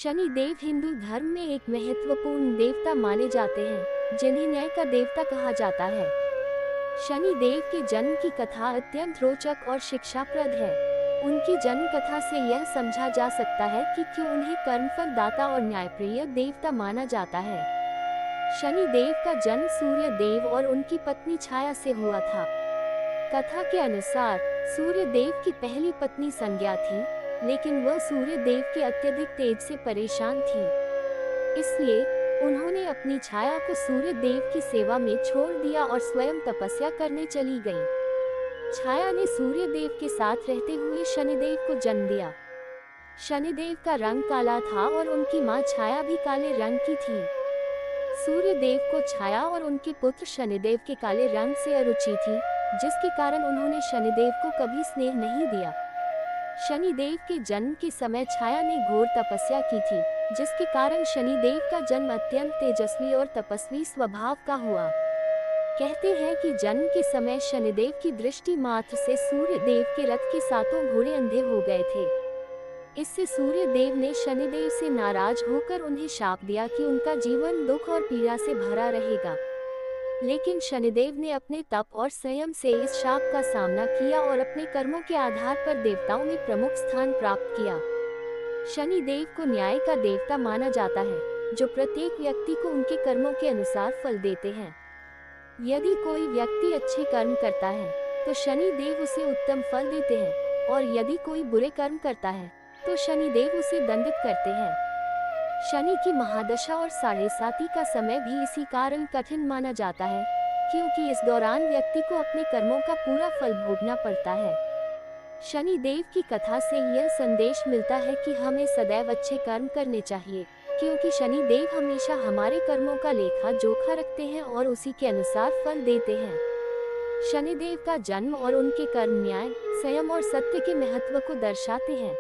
शनि देव हिंदू धर्म में एक महत्वपूर्ण देवता माने जाते हैं, जिन्हें न्याय का देवता कहा जाता है। शनि देव के जन्म की कथा अत्यंत रोचक और शिक्षाप्रद है। उनकी जन्म कथा से यह समझा जा सकता है कि क्यों उन्हें कर्मफल दाता और न्यायप्रिय देवता माना जाता है। शनि देव का जन्म सूर्य देव और उनकी पत्नी छाया से हुआ था। कथा के अनुसार सूर्य देव की पहली पत्नी संज्ञा थी, लेकिन वह सूर्य देव के अत्यधिक तेज से परेशान थी। इसलिए उन्होंने अपनी छाया को सूर्य देव की सेवा में छोड़ दिया और स्वयं तपस्या करने चली गई। छाया ने सूर्य देव के साथ रहते हुए शनिदेव को जन्म दिया। शनिदेव का रंग काला था और उनकी मां छाया भी काले रंग की थी। सूर्य देव को छाया और उनके पुत्र शनिदेव के काले रंग से अरुचि थी, जिसके कारण उन्होंने शनिदेव को कभी स्नेह नहीं दिया। शनिदेव के जन्म के समय छाया ने घोर तपस्या की थी, जिसके कारण शनिदेव का जन्म अत्यंत तेजस्वी और तपस्वी स्वभाव का हुआ। कहते हैं कि जन्म के समय शनिदेव की दृष्टि मात्र से सूर्य देव के रथ के सातों घोड़े अंधे हो गए थे। इससे सूर्य देव ने शनिदेव से नाराज होकर उन्हें शाप दिया कि उनका जीवन दुख और पीड़ा से भरा रहेगा। लेकिन शनिदेव ने अपने तप और संयम से इस शाप का सामना किया और अपने कर्मों के आधार पर देवताओं में प्रमुख स्थान प्राप्त किया। शनिदेव को न्याय का देवता माना जाता है, जो प्रत्येक व्यक्ति को उनके कर्मों के अनुसार फल देते हैं। यदि कोई व्यक्ति अच्छे कर्म करता है तो शनिदेव उसे उत्तम फल देते हैं, और यदि कोई बुरे कर्म करता है तो शनिदेव उसे दंडित करते हैं। शनि की महादशा और साढ़े साती का समय भी इसी कारण कठिन माना जाता है, क्योंकि इस दौरान व्यक्ति को अपने कर्मों का पूरा फल भोगना पड़ता है। शनि देव की कथा से यह संदेश मिलता है कि हमें सदैव अच्छे कर्म करने चाहिए, क्योंकि शनि देव हमेशा हमारे कर्मों का लेखा जोखा रखते हैं और उसी के अनुसार फल देते हैं। शनिदेव का जन्म और उनके कर्म न्याय, संयम और सत्य के महत्व को दर्शाते हैं।